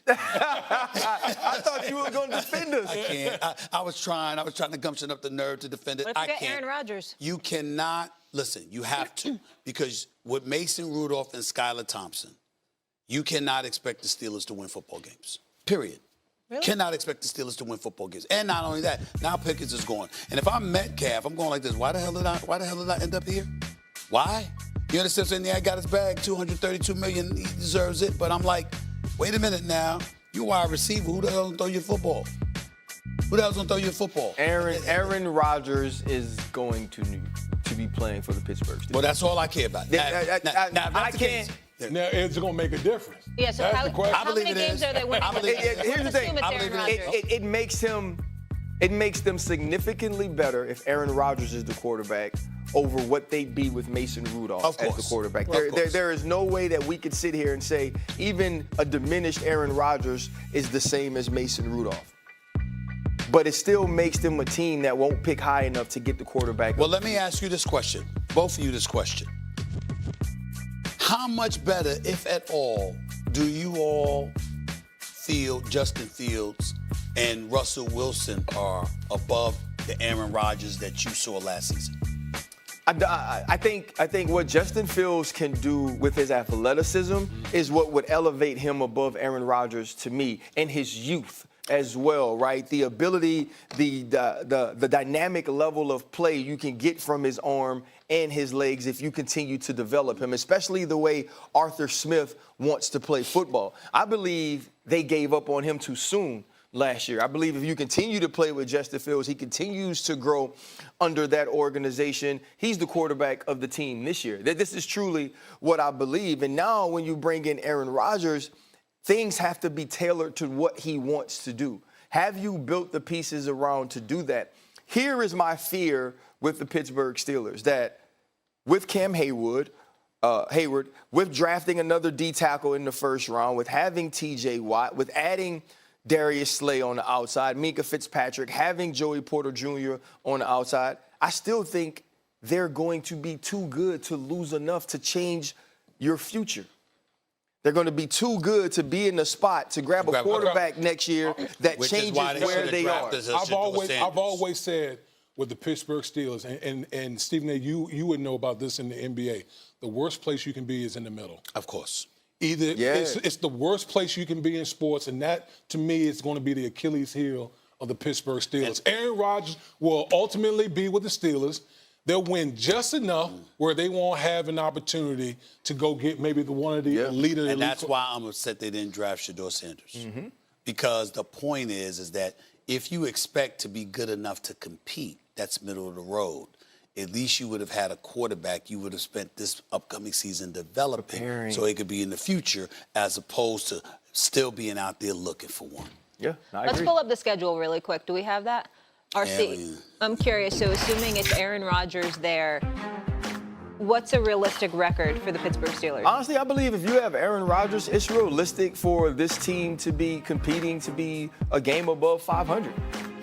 I thought you were going to defend us. I can't. I was trying to gumption up the nerve to defend it. Let's I get can't. Aaron Rodgers. You cannot. Listen, you have to. Because with Mason Rudolph and Skylar Thompson, you cannot expect the Steelers to win football games. Period. Really? Cannot expect the Steelers to win football games. And not only that, now Pickens is gone. And if I'm Metcalf, I'm going like this. Why the hell did I end up here? Why? You understand what I'm saying? Yeah, I got his bag, $232 million. He deserves it. But I'm like, wait a minute now. You wide receiver. Who the hell gonna throw you a football? Who the hell's gonna throw you a football? Aaron Rodgers is going to be playing for the Pittsburgh Steelers. Well, that's all I care about. I can't. Now, is it going to make a difference? Yeah, so That's the question. how many games are they winning? Here's the thing. It It makes them significantly better if Aaron Rodgers is the quarterback over what they'd be with Mason Rudolph as the quarterback. There is no way that we could sit here and say even a diminished Aaron Rodgers is the same as Mason Rudolph. But it still makes them a team that won't pick high enough to get the quarterback. Well, let me ask you this question, both of you this question. How much better, if at all, do you all feel Justin Fields and Russell Wilson are above the Aaron Rodgers that you saw last season? I think what Justin Fields can do with his athleticism is what would elevate him above Aaron Rodgers to me, and his youth as well, right? The ability, the dynamic level of play you can get from his arm and his legs if you continue to develop him, especially the way Arthur Smith wants to play football. I believe they gave up on him too soon last year. I believe if you continue to play with Justin Fields, he continues to grow under that organization. He's the quarterback of the team this year. This is truly what I believe. And now when you bring in Aaron Rodgers, things have to be tailored to what he wants to do. Have you built the pieces around to do that? Here is my fear with the Pittsburgh Steelers, that with Cam Hayward, with drafting another D tackle in the first round, with having TJ Watt, with adding Darius Slay on the outside, Minka Fitzpatrick, having Joey Porter Jr. on the outside, I still think they're going to be too good to lose enough to change your future. They're going to be too good to be in the spot to grab a quarterback next year that changes where they are. I've always said with the Pittsburgh Steelers, and Stephen A., you would know about this in the NBA, the worst place you can be is in the middle. Of course. It's the worst place you can be in sports, and that, to me, is going to be the Achilles heel of the Pittsburgh Steelers. Aaron Rodgers will ultimately be with the Steelers. They'll win just enough where they won't have an opportunity to go get maybe one of the leader. And that's why I'm upset they didn't draft Shedeur Sanders. Because the point is that if you expect to be good enough to compete, that's middle of the road. At least you would have had a quarterback you would have spent this upcoming season developing so it could be in the future, as opposed to still being out there looking for one. Yeah, I agree. Let's pull up the schedule really quick. Do we have that? RC, I'm curious. So assuming it's Aaron Rodgers there, what's a realistic record for the Pittsburgh Steelers? Honestly, I believe if you have Aaron Rodgers, it's realistic for this team to be competing to be a game above 500.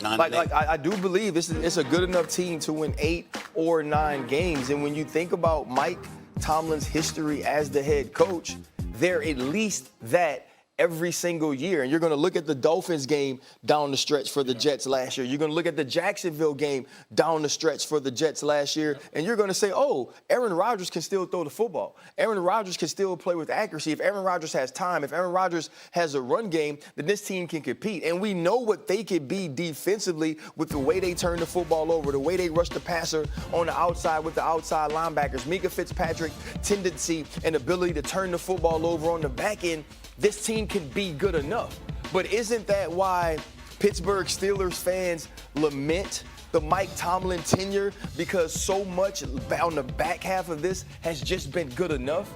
I do believe it's a good enough team to win 8 or 9 games. And when you think about Mike Tomlin's history as the head coach, they're at least that every single year. And you're going to look at the Dolphins game down the stretch for the Jets last year. You're going to look at the Jacksonville game down the stretch for the Jets last year. And you're going to say, oh, Aaron Rodgers can still throw the football. Aaron Rodgers can still play with accuracy. If Aaron Rodgers has time, if Aaron Rodgers has a run game, then this team can compete. And we know what they could be defensively with the way they turn the football over, the way they rush the passer on the outside with the outside linebackers. Minka Fitzpatrick tendency and ability to turn the football over on the back end. This team can be good enough. But isn't that why Pittsburgh Steelers fans lament the Mike Tomlin tenure? Because so much on the back half of this has just been good enough?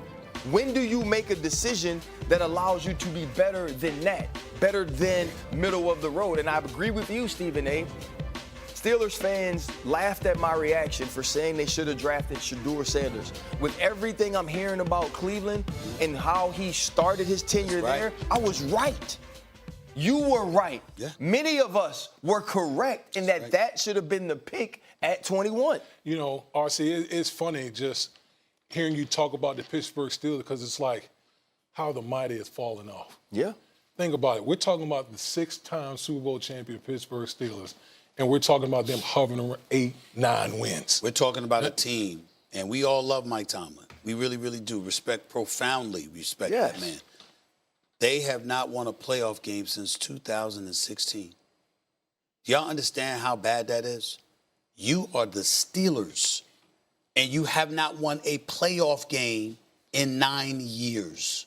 When do you make a decision that allows you to be better than that, better than middle of the road? And I agree with you, Stephen A. Steelers fans laughed at my reaction for saying they should have drafted Shedeur Sanders. With everything I'm hearing about Cleveland and how he started his tenure there, I was right. You were right. Yeah. Many of us were correct in that should have been the pick at 21. You know, RC, it's funny just hearing you talk about the Pittsburgh Steelers because it's like how the mighty has fallen off. Yeah. think about it. We're talking about the 6-time Super Bowl champion Pittsburgh Steelers, and we're talking about them hovering around 8, 9 wins. We're talking about a team, and we all love Mike Tomlin. We really, really do. Profoundly respect that man. They have not won a playoff game since 2016. Do y'all understand how bad that is? You are the Steelers, and you have not won a playoff game in 9 years.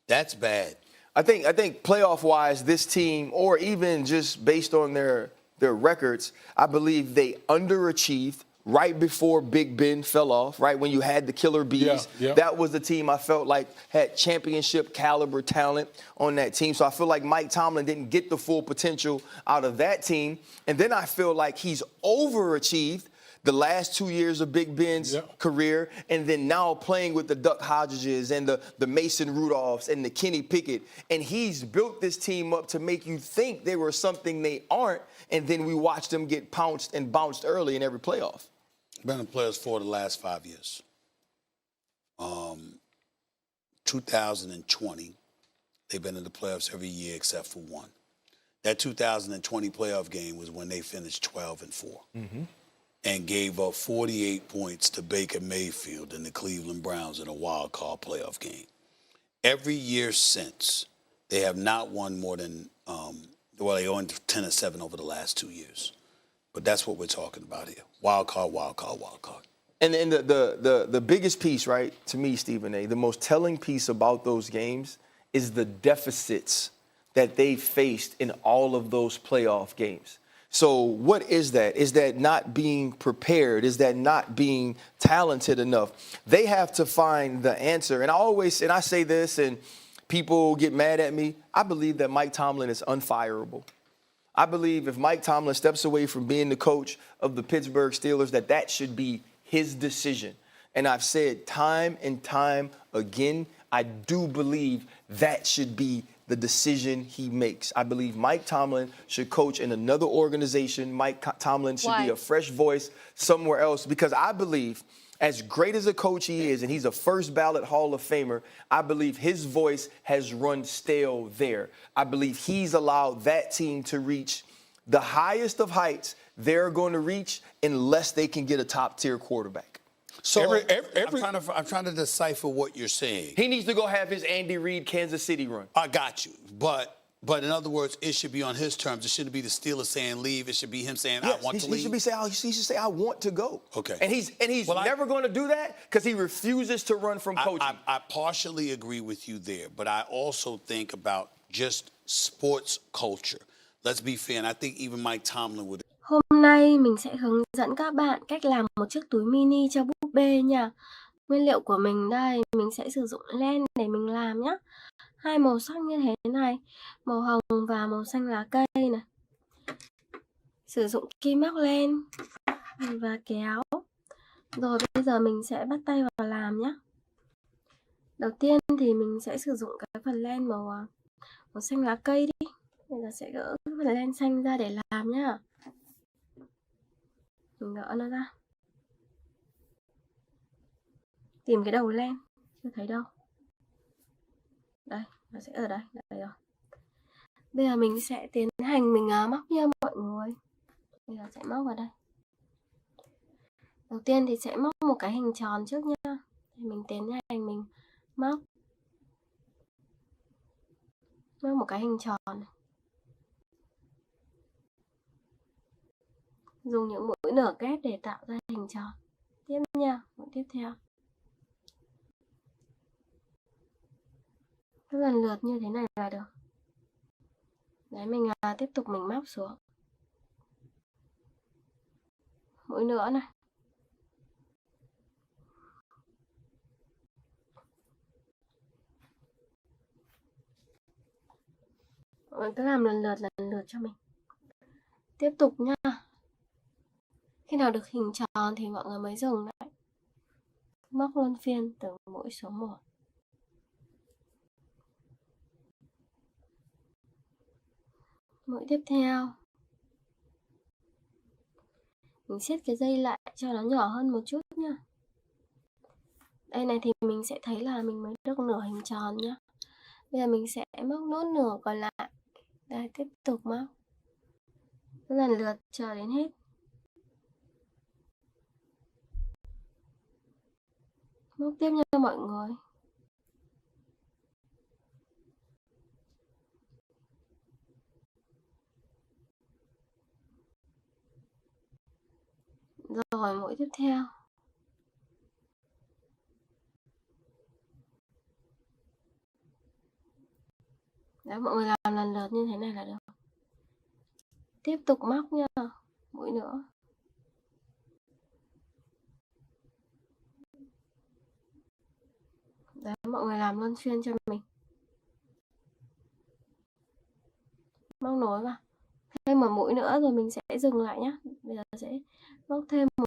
That's bad. I think playoff-wise, this team, or even just based on their records, I believe they underachieved right before Big Ben fell off, right when you had the Killer Bees. That was the team I felt like had championship caliber talent on that team. So I feel like Mike Tomlin didn't get the full potential out of that team. And then I feel like he's overachieved the last 2 years of Big Ben's career, and then now playing with the Duck Hodges and the Mason Rudolphs and the Kenny Pickett. And he's built this team up to make you think they were something they aren't, and then we watched them get pounced and bounced early in every playoff. Been in players for the last 5 years. 2020, they've been in the playoffs every year except for one. That 2020 playoff game was when they finished 12-4. And gave up 48 points to Baker Mayfield and the Cleveland Browns in a wild card playoff game. Every year since, they have not won more than, they won 10-7 over the last 2 years. But that's what we're talking about here. Wild card, wild card, wild card. And the biggest piece, right, to me, Stephen A., the most telling piece about those games is the deficits that they faced in all of those playoff games. So what is that? Is that not being prepared? Is that not being talented enough? They have to find the answer. And I say this, and people get mad at me, I believe that Mike Tomlin is unfireable. I believe if Mike Tomlin steps away from being the coach of the Pittsburgh Steelers, that should be his decision. And I've said time and time again, I do believe that should be the decision he makes. I believe Mike Tomlin should coach in another organization. Mike Tomlin should be a fresh voice somewhere else, because I believe as great as a coach he is, and he's a first ballot Hall of Famer, I believe his voice has run stale there. I believe he's allowed that team to reach the highest of heights they're going to reach unless they can get a top-tier quarterback. So I'm trying to decipher what you're saying. He needs to go have his Andy Reid Kansas City run. I got you. But in other words, it should be on his terms. It shouldn't be the Steelers saying leave. It should be him saying, I want to leave. He should say, I want to go. Okay. And he's never going to do that because he refuses to run from coaching. I partially agree with you there, but I also think about just sports culture. Let's be fair, and I think even Mike Tomlin would. Hôm nay mình sẽ hướng dẫn các bạn cách làm một chiếc túi mini cho búp bê nha. Nguyên liệu của mình đây, mình sẽ sử dụng len để mình làm nhé. 2 màu sắc như thế này, màu hồng và màu xanh lá cây này. Sử dụng kim móc len và kéo. Rồi bây giờ mình sẽ bắt tay vào làm nhé. Đầu tiên thì mình sẽ sử dụng cái phần len màu xanh lá cây đi. Bây giờ sẽ gỡ cái phần len xanh ra để làm nhá. Mình gỡ nó ra. Tìm cái đầu len, chưa thấy đâu. Đây, nó sẽ ở đây, đây rồi. Bây giờ mình sẽ tiến hành mình móc nha mọi người. Bây giờ sẽ móc vào đây. Đầu tiên thì sẽ móc một cái hình tròn trước nha. Thì mình tiến hành mình móc một cái hình tròn này. Dùng những mũi nở kép để tạo ra hình tròn. Tiếp nha, mũi tiếp theo. Cứ lần lượt như thế này là được. Đấy, mình tiếp tục mình móc xuống. Mũi nữa này. Mọi người cứ làm lần lượt cho mình. Tiếp tục nha. Khi nào được hình tròn thì mọi người mới dừng lại. Móc luân phiên từ mũi số 1. Mũi tiếp theo. Mình siết cái dây lại cho nó nhỏ hơn một chút nha. Đây này thì mình sẽ thấy là mình mới được nửa hình tròn nhá. Bây giờ mình sẽ móc nốt nửa còn lại. Đây, tiếp tục móc. Lần lượt chờ đến hết. Móc tiếp nha mọi người. Rồi mũi tiếp theo. Đấy, mọi người làm lần lượt như thế này là được. Tiếp tục móc nha. Mũi nữa. Đấy, mọi người làm luân phiên cho mình. Móc nối vào. Thêm một mũi nữa rồi mình sẽ dừng lại nhé. Bây giờ sẽ móc thêm một